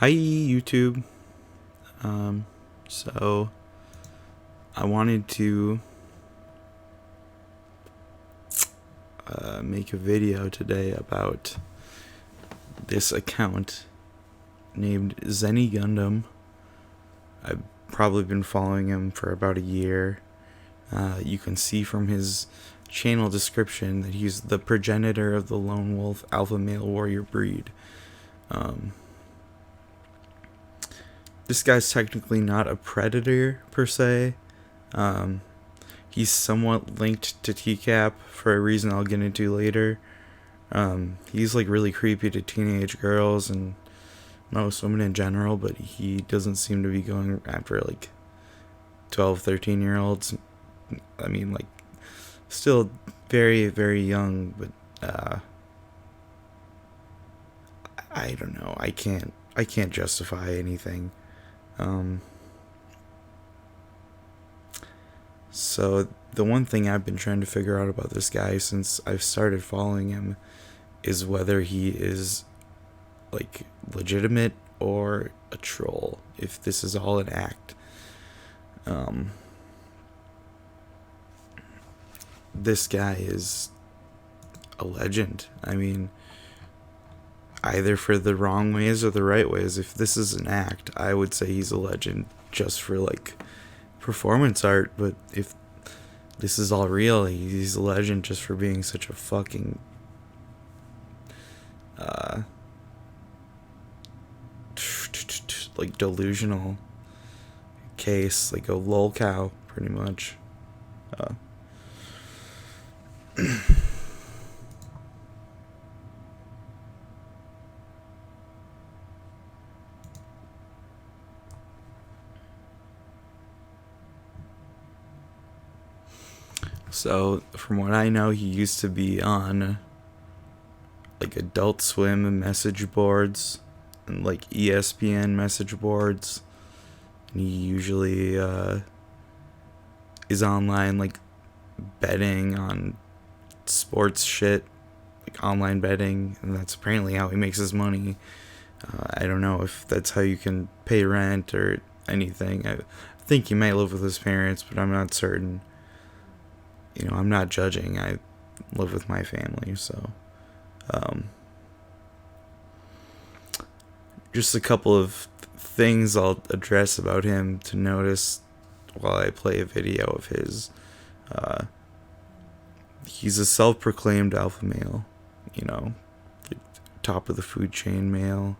Hi YouTube. So I wanted to make a video today about this account named Zenigundam. I've probably been following him for about a year. You can see from his channel description that he's the progenitor of the lone wolf alpha male warrior breed. This guy's technically not a predator per se. He's somewhat linked to TCAP for a reason I'll get into later. He's like really creepy to teenage girls and most women in general, but he doesn't seem to be going after like 12, 13-year-olds. I mean, like, still very, very young, but I don't know. I can't justify anything. So the one thing I've been trying to figure out about this guy since I've started following him is whether he is like legitimate or a troll, if this is all an act. This guy is a legend. I mean, either for the wrong ways or the right ways. If this is an act, I would say he's a legend just for like performance art, but if this is all real, he's a legend just for being such a fucking like delusional case, like a lol cow pretty much. So, from what I know, he used to be on like Adult Swim message boards and like ESPN message boards. And he usually is online like betting on sports shit, like online betting, and that's apparently how he makes his money. I don't know if that's how you can pay rent or anything. I think he might live with his parents, but I'm not certain. You know, I'm not judging. I live with my family, so just a couple of things I'll address about him to notice while I play a video of his. He's a self-proclaimed alpha male, you know, top of the food chain male,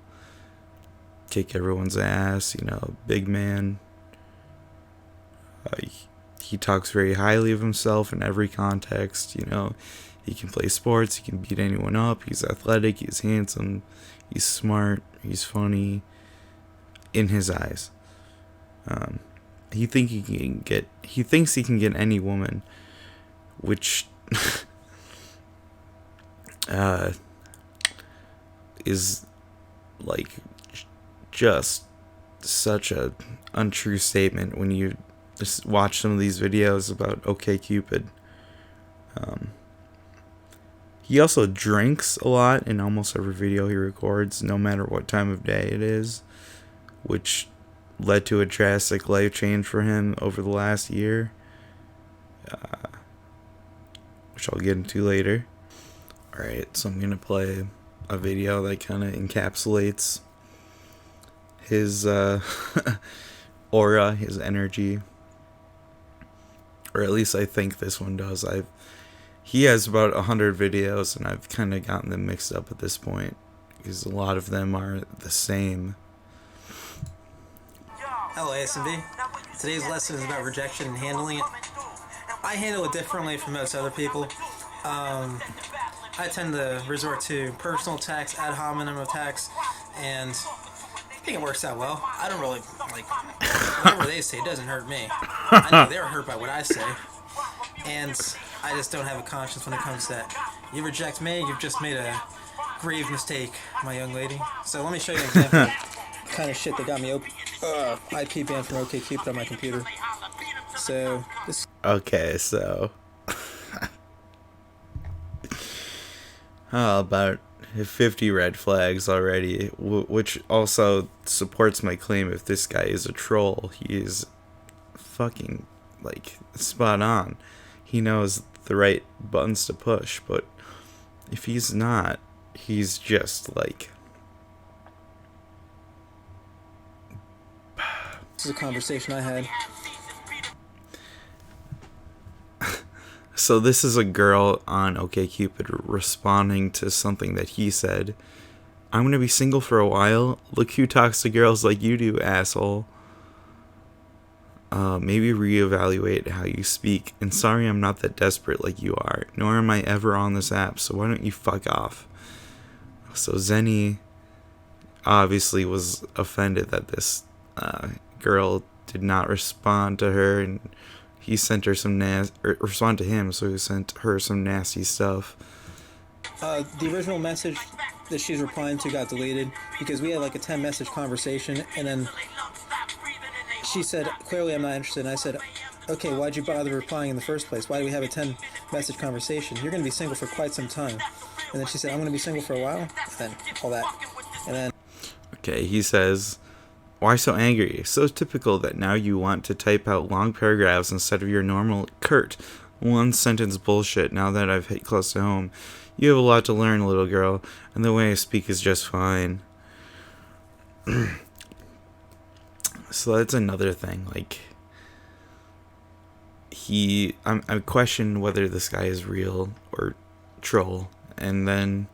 kick everyone's ass, you know, big man. He talks very highly of himself in every context, you know. He can play sports, he can beat anyone up, he's athletic, he's handsome, he's smart, he's funny, in his eyes. He thinks he can get any woman, which is like just such a untrue statement when you just watch some of these videos about OkCupid. He also drinks a lot in almost every video he records, no matter what time of day it is, which led to a drastic life change for him over the last year, which I'll get into later. Alright, so I'm going to play a video that kind of encapsulates his aura, his energy. Or at least I think this one does. He has about 100 videos, and I've kind of gotten them mixed up at this point, because a lot of them are the same. Hello ASMV. Today's lesson is about rejection and handling it. I handle it differently from most other people. I tend to resort to personal attacks, ad hominem attacks, and I think it works out well. I don't really, like, whatever they say doesn't hurt me. I know they're hurt by what I say, and I just don't have a conscience when it comes to that. You reject me, you've just made a grave mistake, my young lady. So let me show you an example of the kind of shit that got me IP banned from OkCupid on my computer. So, this... Okay, so... How about 50 red flags already, which also supports my claim if this guy is a troll, he is fucking, like, spot on. He knows the right buttons to push, but if he's not, he's just, like... This is a conversation I had. So this is a girl on OkCupid responding to something that he said. I'm gonna be single for a while. Look who talks to girls like you do, asshole. Maybe reevaluate how you speak. And sorry I'm not that desperate like you are. Nor am I ever on this app, so why don't you fuck off? So Zenny obviously was offended that this girl did not respond to her, and he sent her some respond to him, so he sent her some nasty stuff. The original message that she's replying to got deleted because we had like a 10-message conversation, and then she said, clearly I'm not interested, and I said, okay, why'd you bother replying in the first place? Why do we have a 10-message conversation? You're going to be single for quite some time. And then she said, I'm going to be single for a while, and then all that. And then... Okay, he says... Why so angry? So typical that now you want to type out long paragraphs instead of your normal curt, one-sentence bullshit now that I've hit close to home. You have a lot to learn, little girl, and the way I speak is just fine. So that's another thing, like... I question whether this guy is real or troll, and then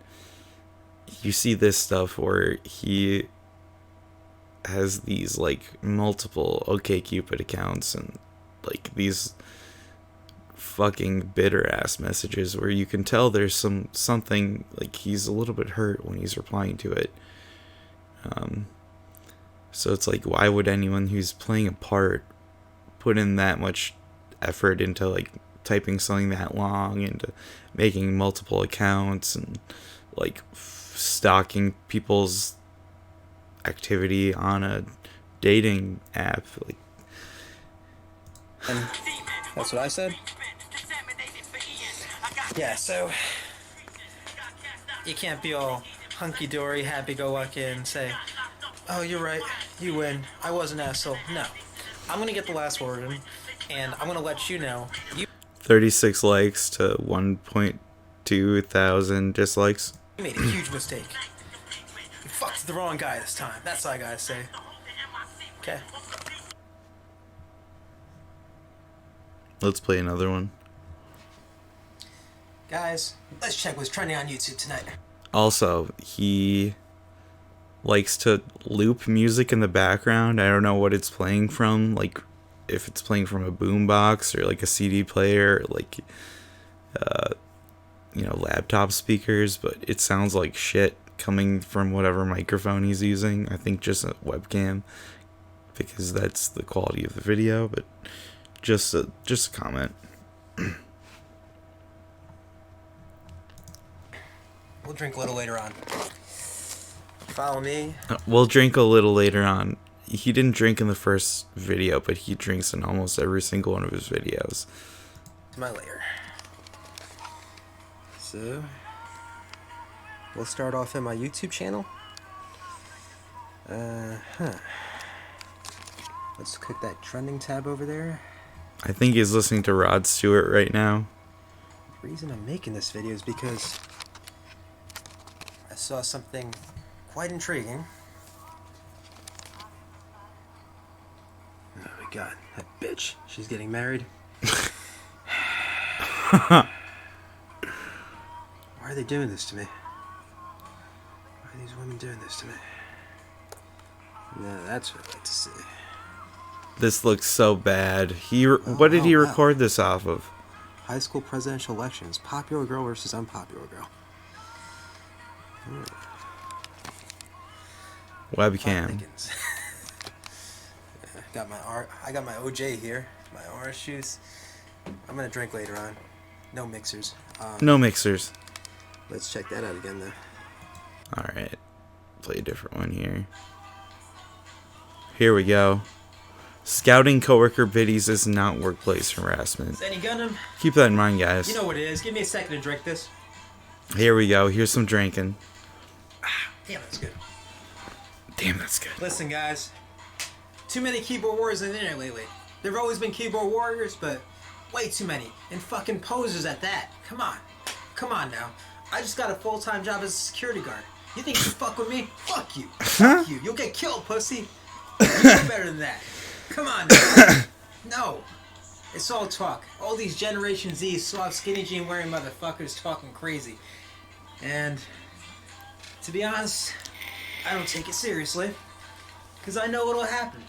you see this stuff where he... has these like multiple OkCupid accounts and like these fucking bitter ass messages where you can tell there's something like he's a little bit hurt when he's replying to it. So it's like, why would anyone who's playing a part put in that much effort into like typing something that long, into making multiple accounts and like stalking people's activity on a dating app? Like, and that's what I said. Yeah, so you can't be all hunky-dory, happy-go-lucky and say, oh, you're right, you win, I was an asshole. No, I'm gonna get the last word in, and I'm gonna let you know. 36 likes to 1.2 thousand dislikes. You made a huge mistake. You fucked the wrong guy this time. That's all I gotta say. Okay. Let's play another one. Guys, let's check what's trending on YouTube tonight. Also, he likes to loop music in the background. I don't know what it's playing from, like if it's playing from a boombox or like a CD player, or like laptop speakers, but it sounds like shit coming from whatever microphone he's using. I think just a webcam, because that's the quality of the video, but just a comment. We'll drink a little later on. Follow me. We'll drink a little later on. He didn't drink in the first video, but he drinks in almost every single one of his videos. To my lair. So, we'll start off in my YouTube channel. Let's click that trending tab over there. I think he's listening to Rod Stewart right now. The reason I'm making this video is because I saw something quite intriguing. Oh my god, that bitch. She's getting married. Why are they doing this to me? Why are these women doing this to me? No, that's what I'd like to see. This looks so bad. What did he record this off of? High school presidential elections. Popular girl versus unpopular girl. Webcam. I got my OJ here. My orange juice. I'm gonna drink later on. No mixers. No mixers. Let's check that out again, though. Alright. Play a different one here. Here we go. Scouting coworker biddies is not workplace harassment. Zenigundam. Keep that in mind, guys. You know what it is. Give me a second to drink this. Here we go. Here's some drinking. Damn, that's good. Damn, that's good. Listen, guys. Too many keyboard warriors in the internet lately. There have always been keyboard warriors, but way too many. And fucking posers at that. Come on. Come on now. I just got a full-time job as a security guard. You think you fuck with me? Fuck you. Fuck you. You'll get killed, pussy. You know better than that. Come on now. No. It's all talk. All these Generation Z soft skinny jean wearing motherfuckers talking crazy. And to be honest, I don't take it seriously. Because I know what'll happen.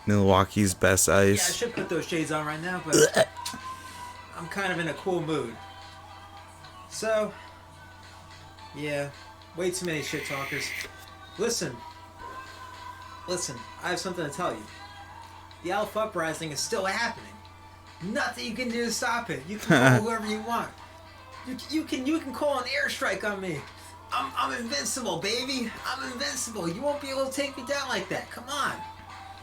Milwaukee's best Yeah, I ice. should put those shades on right now, but I'm kind of in a cool mood. So, yeah, way too many shit talkers. Listen, I have something to tell you. The Alpha Uprising is still happening. Nothing you can do to stop it. You can call whoever you want. You can call an airstrike on me. I'm invincible, baby. I'm invincible. You won't be able to take me down like that. Come on.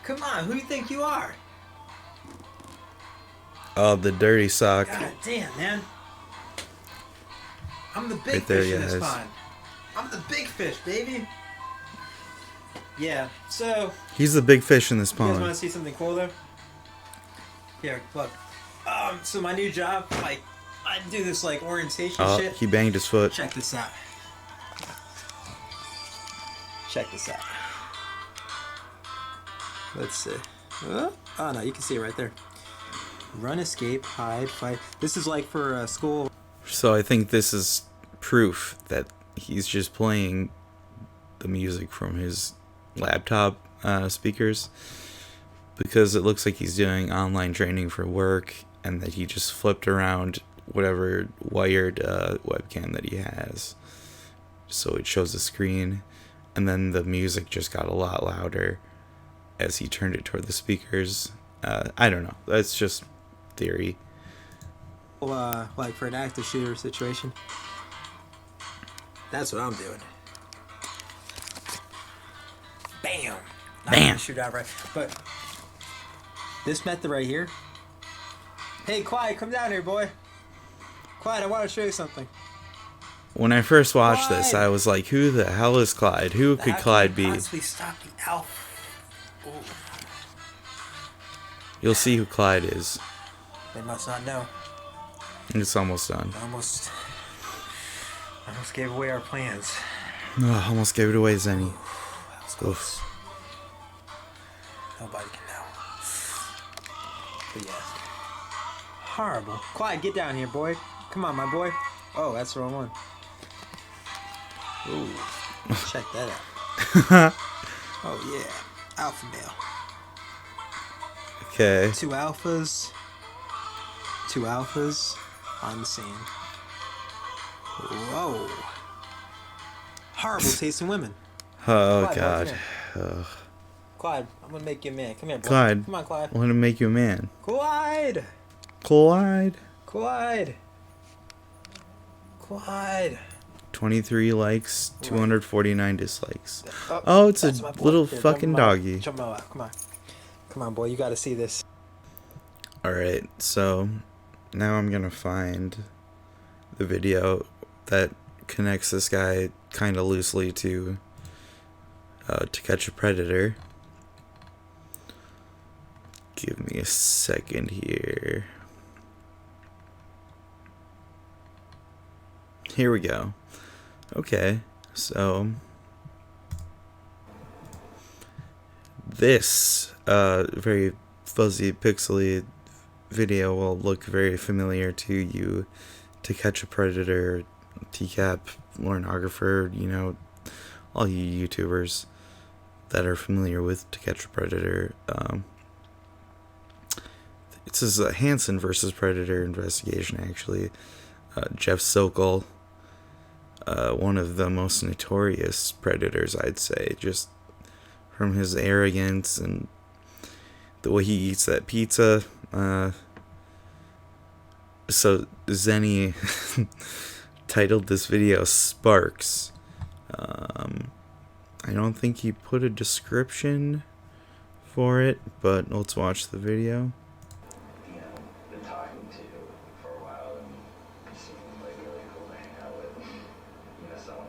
Come on. Who do you think you are? Oh, the dirty sock. God damn, man. I'm the big Right there, fish in this guys. pond. I'm the big fish, baby. Yeah, so... He's the big fish in this You guys want pond. to see something cool, though? Here, look. So my new job, like, I do this, like, orientation Oh, shit. he banged his foot. Check this out. Check this out. Let's see. Oh no, you can see it right there. Run, escape, hide, fight. This is like for school. So I think this is proof that he's just playing the music from his laptop speakers, because it looks like he's doing online training for work, and that he just flipped around whatever wired webcam that he has, so it shows the screen, and then the music just got a lot louder as he turned it toward the speakers. I don't know, that's just theory. Like for an active shooter situation. That's what I'm doing. Bam! Not Bam! gonna shoot out right, but this method right here. Hey, Clyde, come down here, boy. Clyde, I want to show you something. When I first watched Clyde! this, I was like, who the hell is Clyde? Who could Clyde be? Possibly stop the Alpha. Ooh, You'll see who Clyde is. they must not know. It's almost done. Almost gave away our plans. Oh, almost gave it away, Zenny. That was close. Nobody can know. But yeah. Horrible. Clyde, get down here, boy. Come on, my boy. Oh, that's the wrong one. Ooh. Check that out. Oh, yeah. Alpha male. Okay. Two alphas on the scene. Whoa. Horrible tasting women. Oh, Clyde, God. come here. Clyde, I'm gonna make you a man. Come here, boy. Clyde. Come on, Clyde. I want to make you a man. Clyde! Clyde. Clyde! 23 likes, Right. 249 dislikes. Oh, it's a that's my boy. little Here, fucking jump him out. doggy. Jump him out. Come on. Come on, boy. You gotta see this. Alright, so now I'm gonna find the video that connects this guy kind of loosely to Catch a Predator. Give me a second here. Here we go. Okay, so this very fuzzy, pixely video will look very familiar to you, To Catch a Predator, TCAP, Lornographer, you know, all you YouTubers that are familiar with To Catch a Predator. This is a Hansen versus Predator investigation, actually. Jeff Sokol, one of the most notorious predators, I'd say, just from his arrogance and the way he eats that pizza. So Zenny titled this video Sparks. I don't think he put a description for it, but let's watch the video. Been talking to for a while, and you seem like really cool to hang out with. Someone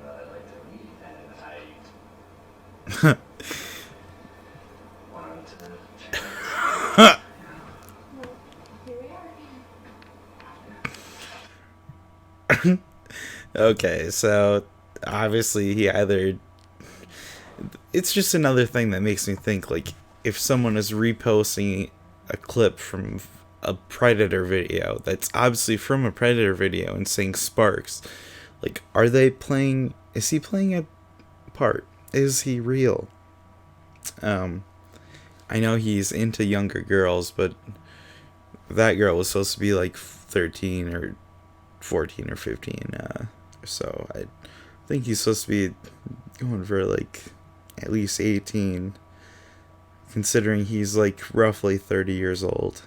Okay, so obviously he either... It's just another thing that makes me think, like, if someone is reposting a clip from a Predator video that's obviously from a Predator video and saying Sparks, like, are they playing... Is he playing a part? Is he real? I know he's into younger girls, but that girl was supposed to be like 13 or 14 or 15. So I think he's supposed to be going for like at least 18, considering he's like roughly 30 years old.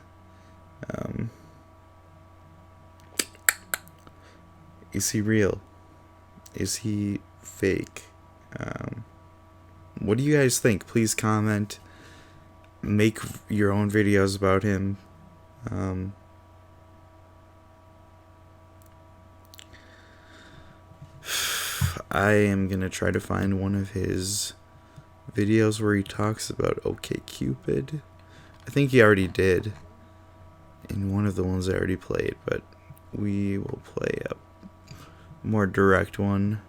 Is he real? Is he fake? What do you guys think? Please comment. Make your own videos about him. I am gonna try to find one of his videos where he talks about OkCupid. I think he already did in one of the ones I already played, but we will play a more direct one.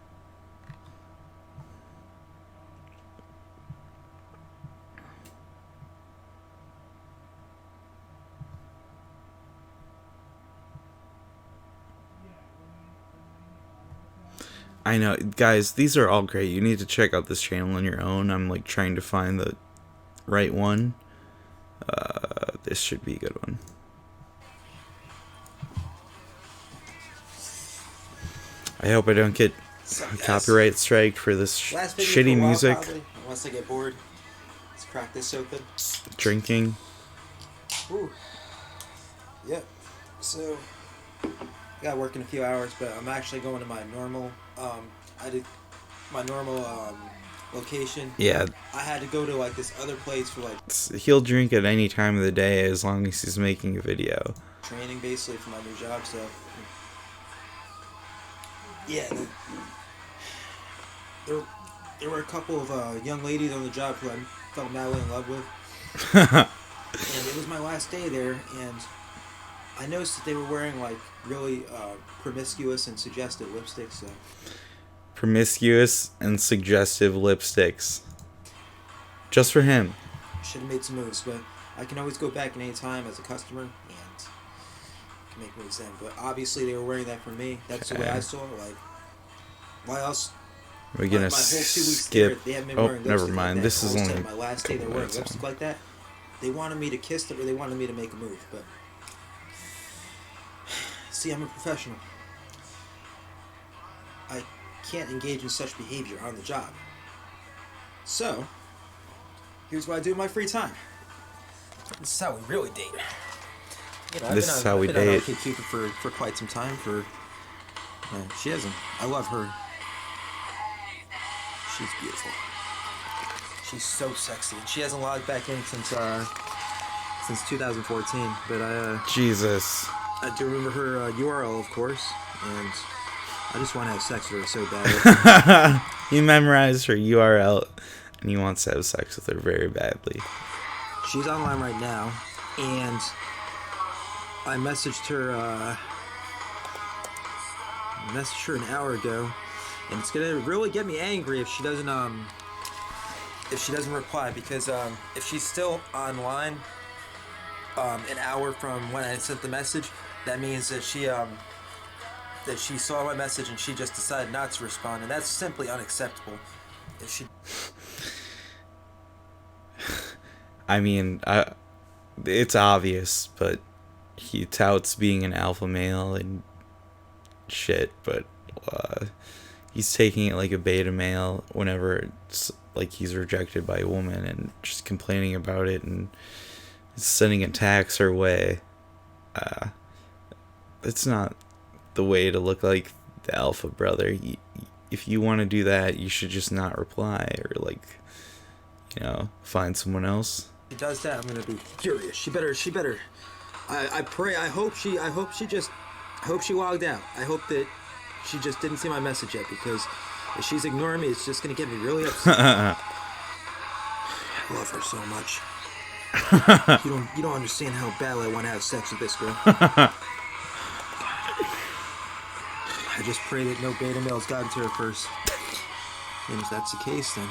I know, guys, these are all great. You need to check out this channel on your own. I'm like trying to find the right one. This should be a good one. I hope I don't get copyright striked for this shitty music. Probably, unless I get bored. Let's crack this open. Drinking. Ooh. Yep. So, I got work in a few hours, but I'm actually going to my normal, location. Yeah. I had to go to like this other place for like He'll drink at any time of the day as long as he's making a video. training basically for my new job, so yeah. There were a couple of young ladies on the job who I fell madly in love with. And it was my last day there, and I noticed that they were wearing like really promiscuous and suggestive lipsticks. So Promiscuous and suggestive lipsticks. Just for him. should have made some moves, but I can always go back at any time as a customer and can make moves then. But obviously they were wearing that for me. That's the way I saw it. Like, why else? We're gonna my whole 2 weeks skip. there, they haven't been Oh, wearing never lipstick mind. like This that. is All of a only. sudden, my last day they're wearing lipstick like that. They wanted me to kiss them, or they wanted me to make a move. But see, I'm a professional. I can't engage in such behavior on the job. So, here's what I do in my free time. This is how we really date. You know, This is how we I've been date. on OkCupid for quite some time. She hasn't. I love her. She's beautiful. She's so sexy. And she hasn't logged back in since 2014. But Jesus. I do remember her URL, of course, and I just want to have sex with her so bad. He memorized her URL and he wants to have sex with her very badly. She's online right now, and I messaged her an hour ago, and it's gonna really get me angry if she doesn't reply, because if she's still online an hour from when I sent the message, that means that she saw my message and she just decided not to respond, and that's simply unacceptable. If she I mean, it's obvious, but he touts being an alpha male and shit, but he's taking it like a beta male whenever it's like he's rejected by a woman and just complaining about it and sending attacks her way. It's not the way to look like the alpha brother. If you want to do that, you should just not reply or like, find someone else. If she does that, I'm gonna be furious. She better. I pray. I hope she logged out. I hope that she just didn't see my message yet, because if she's ignoring me, it's just gonna get me really upset. I love her so much. You don't understand how badly I want to have sex with this girl. I just pray that no beta males got into her first. And if that's the case, then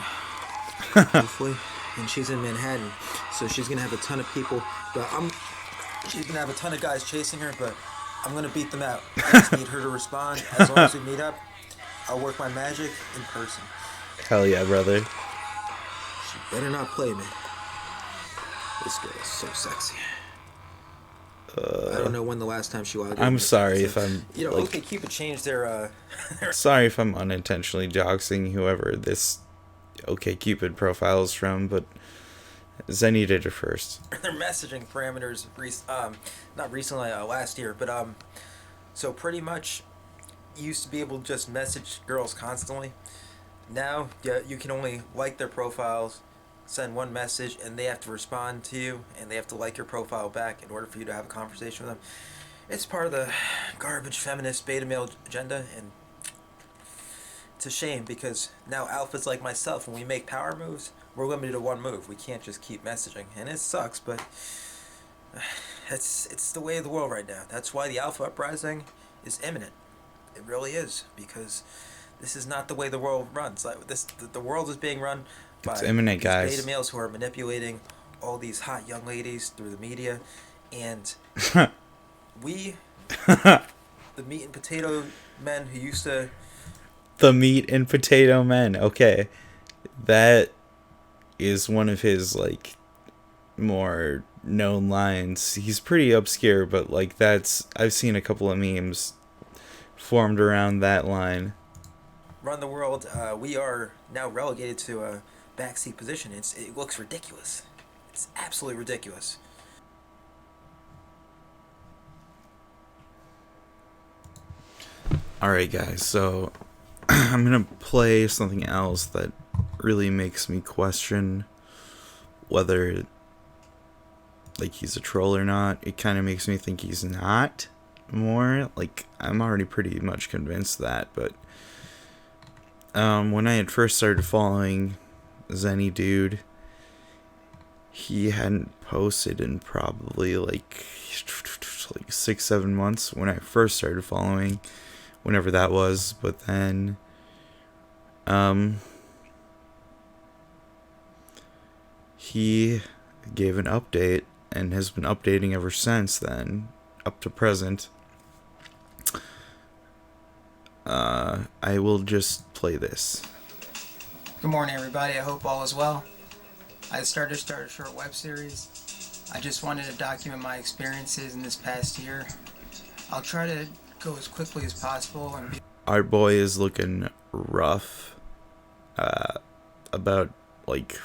hopefully. And she's in Manhattan, so she's gonna have a ton of people. But she's gonna have a ton of guys chasing her, but I'm gonna beat them out. I just need her to respond. As long as we meet up, I'll work my magic in person. Hell yeah, brother. She better not play me. This girl is so sexy. I don't know when the last time she was. I'm sorry if I'm. You know, OkCupid changed their. Sorry if I'm unintentionally doxing whoever this OkCupid profile is from, but Zenny did it first. Their messaging parameters, not recently, last year, but so pretty much, you used to be able to just message girls constantly. Now, yeah, you can only like their profiles, send one message, and they have to respond to you, and they have to like your profile back in order for you to have a conversation with them. It's part of the garbage feminist beta male agenda, and it's a shame because now alphas like myself, when we make power moves, we're limited to one move. We can't just keep messaging, and it sucks, but it's the way of the world right now. That's why the alpha uprising is imminent. It really is, because this is not the way the world runs. Like the world is being run by imminent, these guys. beta males who are manipulating all these hot young ladies through the media, and we, the meat and potato men who used to. The meat and potato men. Okay, that is one of his like more known lines. He's pretty obscure, but like I've seen a couple of memes formed around that line. Run the world. We are now relegated to a backseat position. It looks ridiculous. It's absolutely ridiculous. Alright guys, so I'm gonna play something else that really makes me question whether like he's a troll or not. It kind of makes me think he's not more. Like, I'm already pretty much convinced that, but when I had first started following Zenny Dude, he hadn't posted in probably like 6-7 months when I first started following, whenever that was. But then he gave an update and has been updating ever since then, up to present. I will just play this. Good morning, everybody. I hope all is well. I started a short web series. I just wanted to document my experiences in this past year. I'll try to go as quickly as possible and be. Our boy is looking rough. About like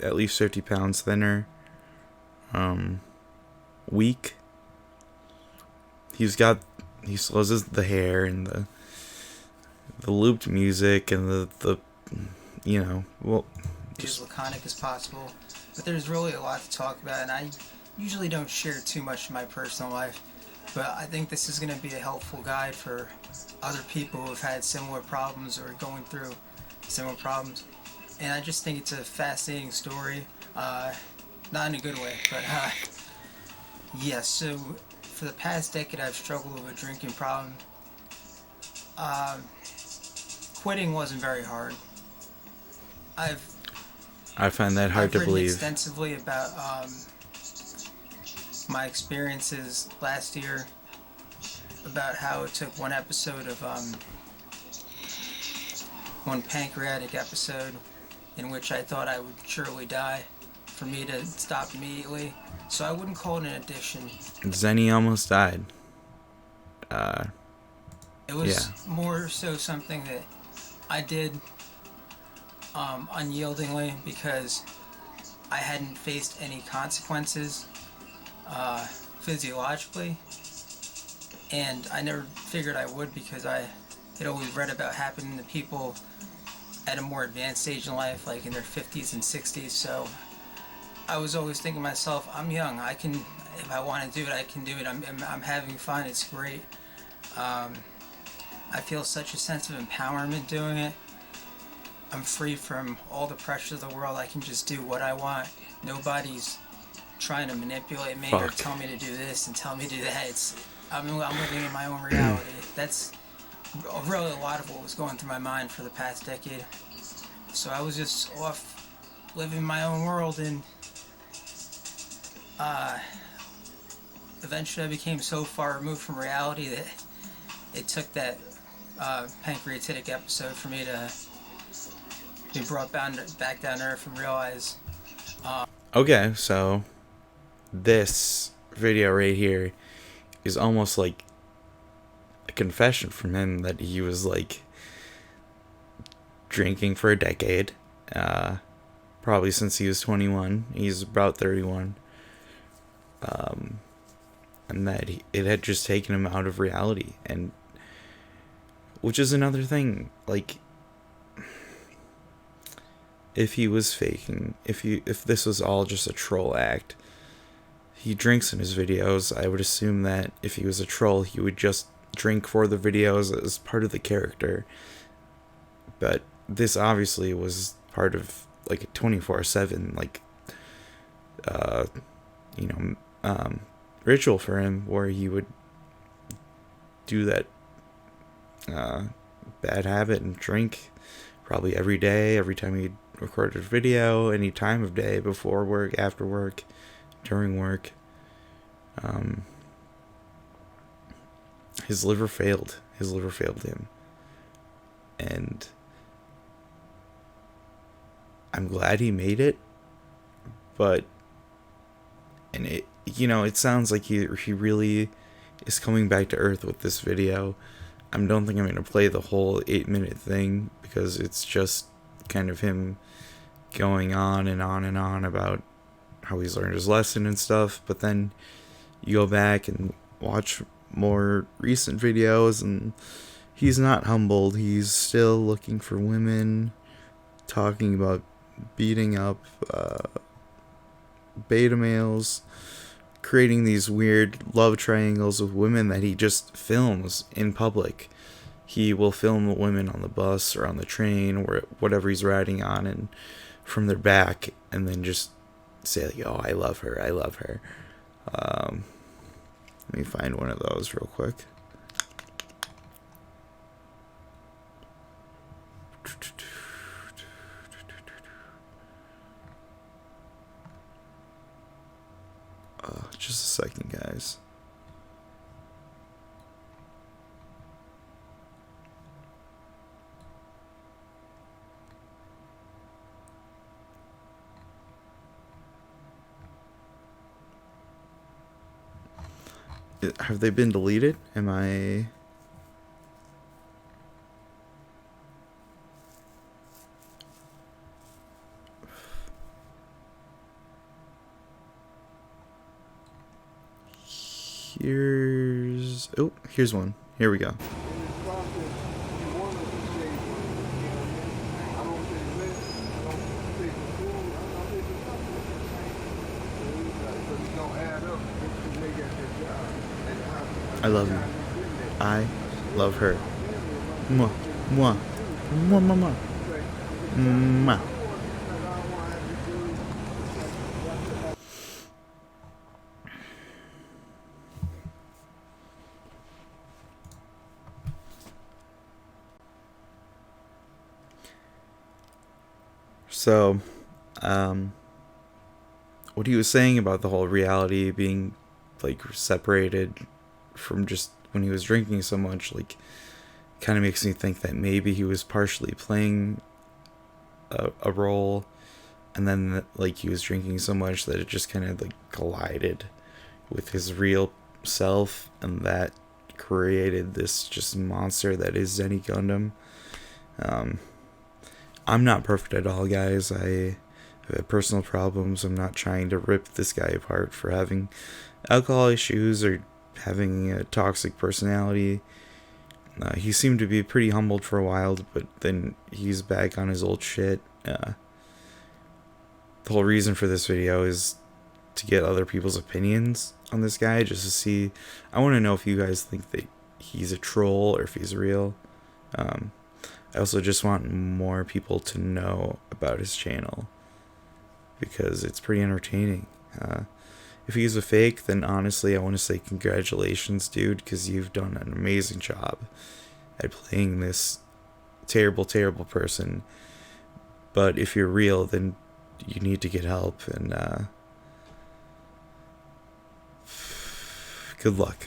at least 50 pounds thinner. Weak. He still has the hair and the looped music and the well, Be as laconic as possible. But there's really a lot to talk about, and I usually don't share too much of my personal life. But I think this is going to be a helpful guide for other people who have had similar problems or are going through similar problems. And I just think it's a fascinating story. Not in a good way, but yes, so for the past decade I've struggled with a drinking problem. Quitting wasn't very hard. I find that hard I've to written believe. extensively about my experiences last year, about how it took one episode of one pancreatic episode in which I thought I would surely die for me to stop immediately. So I wouldn't call it an addiction. Zenny almost died. It was more so something that I did unyieldingly because I hadn't faced any consequences physiologically, and I never figured I would because I had always read about happening to people at a more advanced stage in life, like in their 50s and 60s. So I was always thinking to myself, I'm young, I can, if I want to do it, I can do it. I'm having fun, it's great. I feel such a sense of empowerment doing it. I'm free from all the pressure of the world. I can just do what I want. Nobody's trying to manipulate me or tell me to do this and tell me to do that. I'm living in my own reality. That's really a lot of what was going through my mind for the past decade. So I was just off living my own world, and eventually I became so far removed from reality that it took that pancreatic episode for me to be brought back down to earth and realize. Okay, so this video right here is almost like a confession from him that he was like drinking for a decade, probably since he was 21. He's about 31, and that it had just taken him out of reality, and which is another thing. Like, if he was faking, if this was all just a troll act, he drinks in his videos. I would assume that if he was a troll, he would just drink for the videos as part of the character. But this obviously was part of like a 24/7 like ritual for him, where he would do that bad habit and drink probably every day, every time he recorded a video, any time of day, before work, after work, during work. His liver failed him, and I'm glad he made it, but it sounds like he really is coming back to earth with this video. I don't think I'm going to play the whole 8-minute thing, because it's just kind of him going on and on and on about how he's learned his lesson and stuff. But then you go back and watch more recent videos, and he's not humbled. He's still looking for women, talking about beating up beta males, creating these weird love triangles with women that he just films in public. He will film women on the bus or on the train or whatever he's riding on, and from their back, and then just say like, "Oh, I love her, I love her." Let me find one of those real quick. Just a second, guys. Have they been deleted? Am I... Here's one. Here we go. I love you. I love her. Mwah, mwah, mwah, mwah, mwah. Mwah. So, what he was saying about the whole reality being like separated from just when he was drinking so much, like, kind of makes me think that maybe he was partially playing a role, and then like he was drinking so much that it just kind of like collided with his real self, and that created this just monster that is Zenigundam. I'm not perfect at all, guys. I have personal problems. I'm not trying to rip this guy apart for having alcohol issues or having a toxic personality. He seemed to be pretty humbled for a while, but then he's back on his old shit. The whole reason for this video is to get other people's opinions on this guy, just to see. I want to know if you guys think that he's a troll or if he's real. I also just want more people to know about his channel, because it's pretty entertaining. If he's a fake, then honestly I want to say congratulations, dude, because you've done an amazing job at playing this terrible, terrible person. But if you're real, then you need to get help, and good luck.